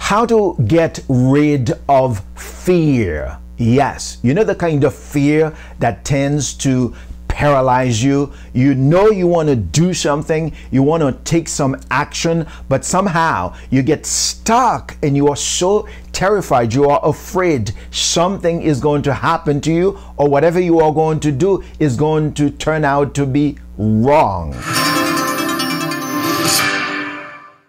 How to get rid of fear. Yes, you know the kind of fear that tends to paralyze you. You know you want to do something, you want to take some action, but somehow you get stuck and you are so terrified, you are afraid something is going to happen to you, or whatever you are going to do is going to turn out to be wrong.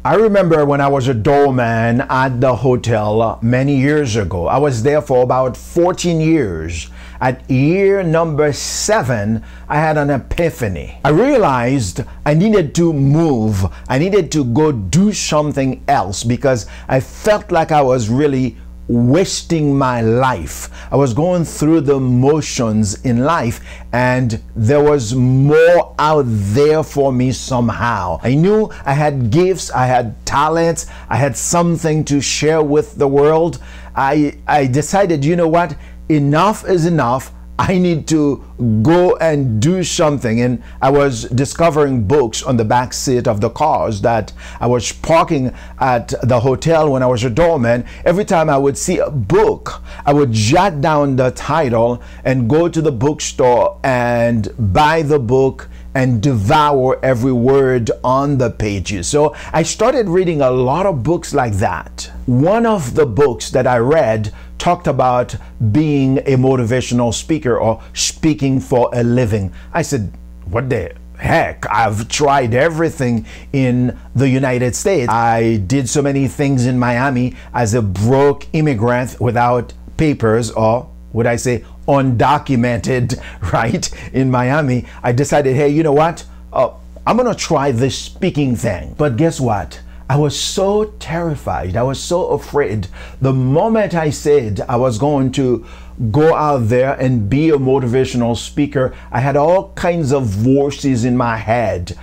I remember when I was a doorman at the hotel many years ago. I was there for about 14 years. At year number 7, I had an epiphany. I realized I needed to move. I needed to go do something else because I felt like I was really wasting my life. I was going through the motions in life and there was more out there for me somehow. I knew I had gifts, I had talents, I had something to share with the world. I decided, you know what? Enough is enough. I need to go and do something. And I was discovering books on the back seat of the cars that I was parking at the hotel when I was a doorman. Every time I would see a book, I would jot down the title and go to the bookstore and buy the book and devour every word on the pages. So I started reading a lot of books like that. One of the books that I read talked about being a motivational speaker or speaking for a living. I said, what the heck? I've tried everything in the United States. I did so many things in Miami as a broke immigrant without papers, or would I say undocumented, right? In Miami, I decided, hey, you know what? I'm gonna try this speaking thing. But guess what? I was so terrified. I was so afraid. The moment I said I was going to go out there and be a motivational speaker, I had all kinds of voices in my head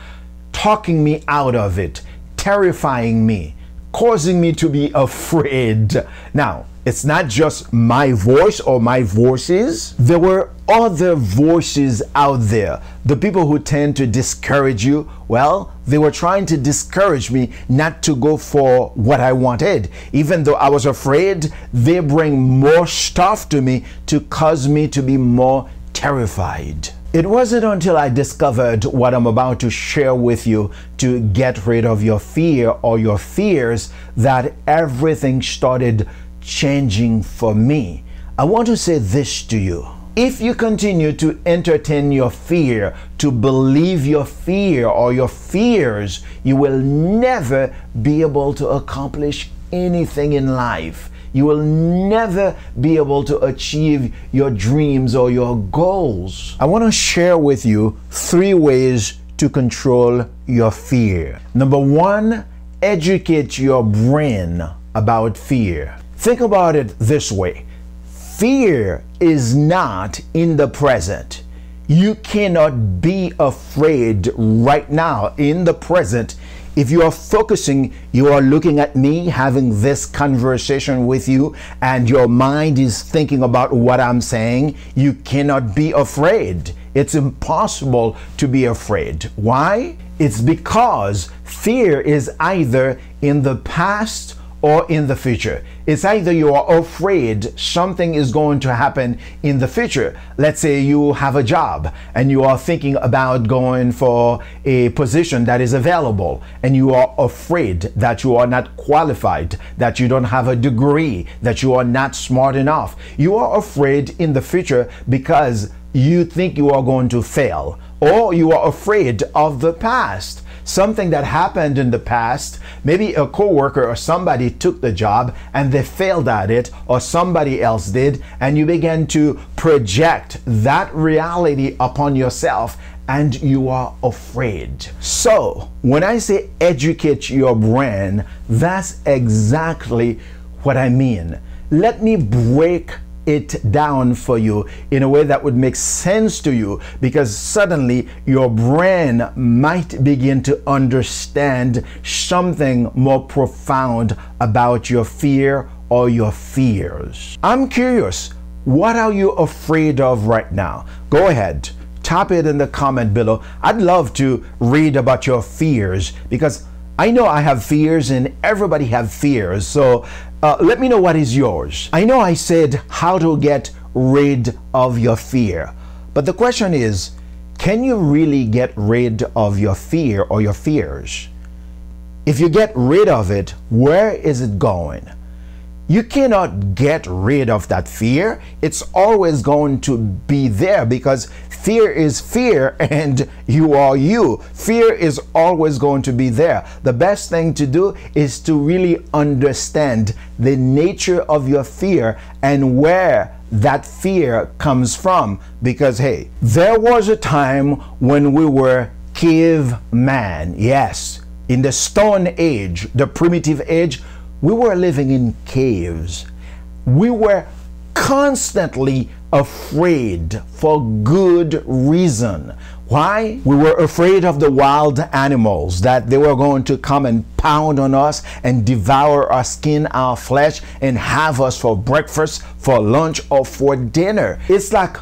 talking me out of it, terrifying me, causing me to be afraid. Now, it's not just my voice or my voices. There were other voices out there. The people who tend to discourage you, well, they were trying to discourage me not to go for what I wanted. Even though I was afraid, they bring more stuff to me to cause me to be more terrified. It wasn't until I discovered what I'm about to share with you to get rid of your fear or your fears that everything started changing for me. I want to say this to you. If you continue to entertain your fear, to believe your fear or your fears, you will never be able to accomplish anything in life. You will never be able to achieve your dreams or your goals. I want to share with you 3 ways to control your fear. Number 1, educate your brain about fear. Think about it this way. Fear is not in the present. You cannot be afraid right now in the present. If you are focusing, you are looking at me having this conversation with you, and your mind is thinking about what I'm saying, you cannot be afraid. It's impossible to be afraid. Why? It's because fear is either in the past or in the future. It's either you are afraid something is going to happen in the future. Let's say you have a job and you are thinking about going for a position that is available, and you are afraid that you are not qualified, that you don't have a degree, that you are not smart enough. You are afraid in the future because you think you are going to fail, or you are afraid of the past. Something that happened in the past, maybe a coworker or somebody took the job and they failed at it, or somebody else did, and you began to project that reality upon yourself and you are afraid. So when I say educate your brain, that's exactly what I mean. Let me break it down for you in a way that would make sense to you, because suddenly your brain might begin to understand something more profound about your fear or your fears. I'm curious, what are you afraid of right now? Go ahead, type it in the comment below. I'd love to read about your fears, because I know I have fears and everybody have fears. So let me know what is yours. I know I said how to get rid of your fear. But the question is, can you really get rid of your fear or your fears? If you get rid of it, where is it going? You cannot get rid of that fear. It's always going to be there because fear is fear and you are you. Fear is always going to be there. The best thing to do is to really understand the nature of your fear and where that fear comes from. Because hey, there was a time when we were caveman. Yes, in the Stone Age, the primitive age, we were living in caves. We were constantly afraid for good reason. Why? We were afraid of the wild animals, that they were going to come and pound on us and devour our skin, our flesh, and have us for breakfast, for lunch, or for dinner. It's like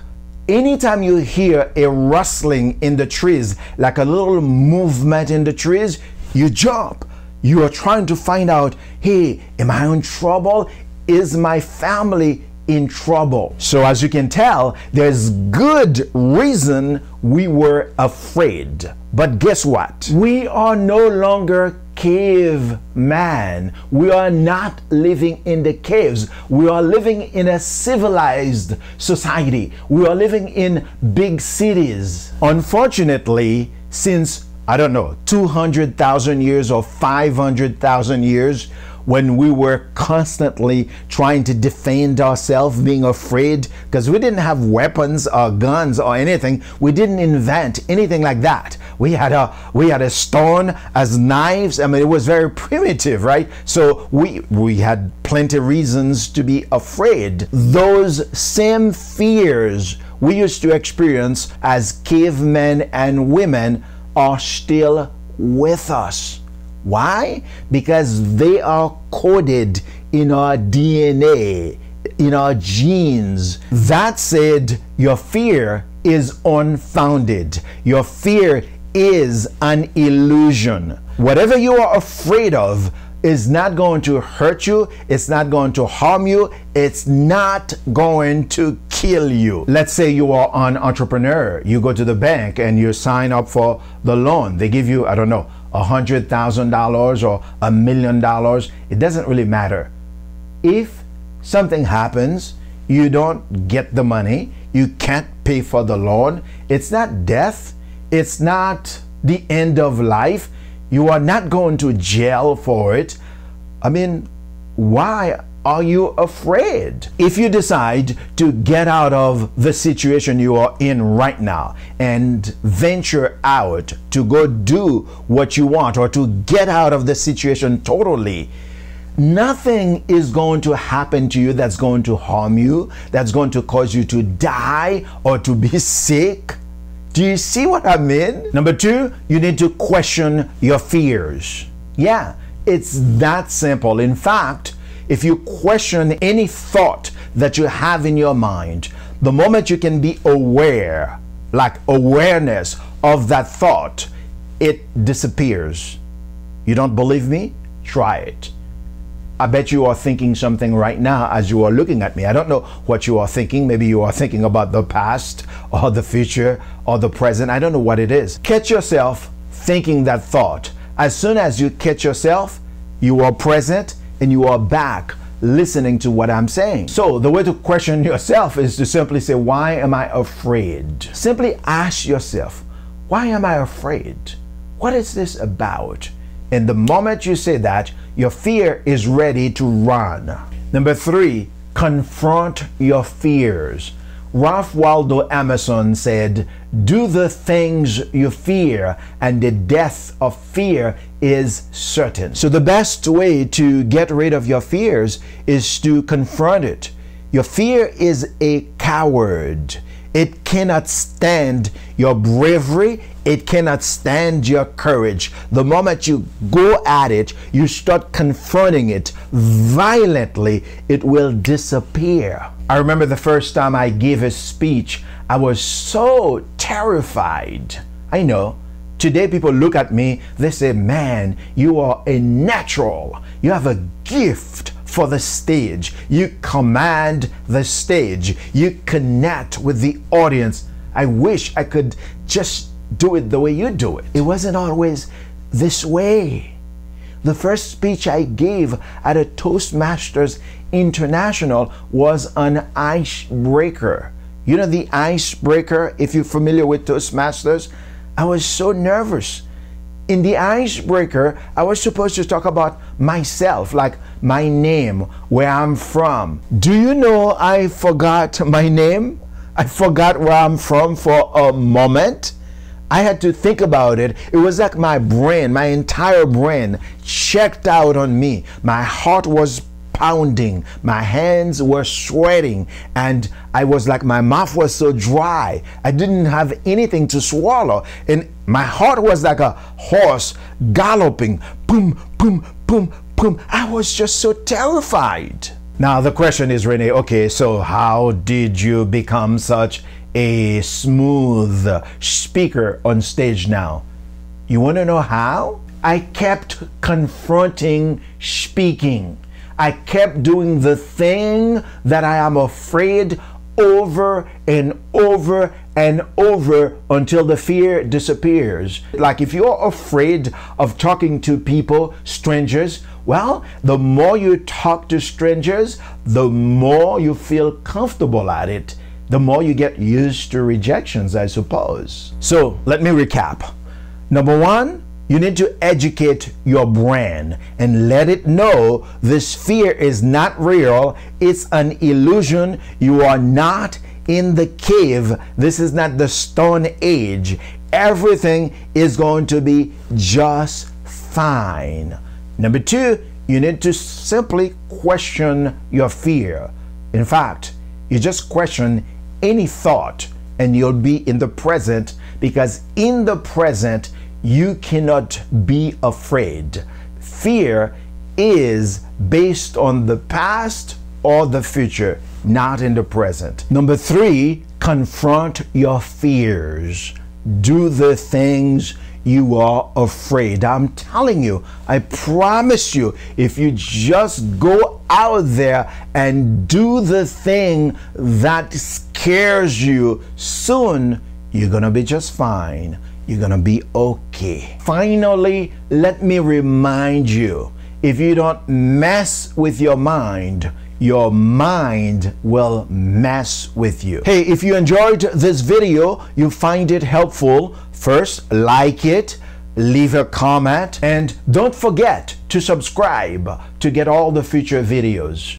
anytime you hear a rustling in the trees, like a little movement in the trees, you jump. You are trying to find out, hey, am I in trouble? Is my family in trouble? So as you can tell, there's good reason we were afraid. But guess what? We are no longer caveman. We are not living in the caves. We are living in a civilized society. We are living in big cities. Unfortunately, since I don't know, 200,000 years or 500,000 years, when we were constantly trying to defend ourselves, being afraid, because we didn't have weapons or guns or anything. We didn't invent anything like that. We had a stone as knives. I mean, it was very primitive, right? So we had plenty of reasons to be afraid. Those same fears we used to experience as cavemen and women are still with us. Why? Because they are coded in our DNA, in our genes. That said, your fear is unfounded. Your fear is an illusion. Whatever you are afraid of is not going to hurt you. It's not going to harm you. It's not going to kill you. Let's say you are an entrepreneur. You go to the bank and you sign up for the loan. They give you, I don't know, $100,000 or $1 million. It doesn't really matter. If something happens, you don't get the money, you can't pay for the loan, it's not death. It's not the end of life. You are not going to jail for it. I mean, why are you afraid? If you decide to get out of the situation you are in right now and venture out to go do what you want or to get out of the situation totally, nothing is going to happen to you that's going to harm you, that's going to cause you to die or to be sick. Do you see what I mean? Number two, you need to question your fears. Yeah, it's that simple. In fact, if you question any thought that you have in your mind, the moment you can be aware, like awareness of that thought, it disappears. You don't believe me? Try it. I bet you are thinking something right now as you are looking at me. I don't know what you are thinking. Maybe you are thinking about the past or the future or the present. I don't know what it is. Catch yourself thinking that thought. As soon as you catch yourself, you are present and you are back listening to what I'm saying. So the way to question yourself is to simply say, why am I afraid? Simply ask yourself, why am I afraid? What is this about? And the moment you say that, your fear is ready to run. Number three, confront your fears. Ralph Waldo Emerson said, do the things you fear, and the death of fear is certain. So the best way to get rid of your fears is to confront it. Your fear is a coward. It cannot stand your bravery. It cannot stand your courage. The moment you go at it, you start confronting it violently, it will disappear. I remember the first time I gave a speech, I was so terrified. I know, Today, people look at me, they say, man, you are a natural. You have a gift for the stage. You command the stage. You connect with the audience. I wish I could just do it the way you do it. It wasn't always this way. The first speech I gave at a Toastmasters International was an icebreaker. You know the icebreaker, if you're familiar with Toastmasters? I was so nervous. In the icebreaker, I was supposed to talk about myself, like my name, where I'm from. Do you know I forgot my name? I forgot where I'm from for a moment. I had to think about it. It was like my brain, my entire brain checked out on me. My heart was pounding, my hands were sweating, and I was like, my mouth was so dry. I didn't have anything to swallow. And my heart was like a horse galloping. Boom, boom, boom, boom. I was just so terrified. Now the question is, Rene, okay, so how did you become such a smooth speaker on stage now? You want to know how? I kept confronting speaking. I kept doing the thing that I am afraid over and over and over until the fear disappears. Like if you're afraid of talking to people, strangers, well, the more you talk to strangers, the more you feel comfortable at it. The more you get used to rejections, I suppose. So let me recap. Number one, you need to educate your brain and let it know this fear is not real. It's an illusion. You are not in the cave. This is not the Stone Age. Everything is going to be just fine. Number two, you need to simply question your fear. In fact, you just question any thought and you'll be in the present, because in the present you cannot be afraid. Fear is based on the past or the future, not in the present. Number three, confront your fears. Do the things you are afraid. I'm telling you, I promise you, if you just go out there and do the thing that scares you, soon you're gonna be just fine. You're gonna be okay. Finally, let me remind you, if you don't mess with your mind will mess with you. Hey, if you enjoyed this video, you find it helpful, first like it, leave a comment, and don't forget to subscribe to get all the future videos.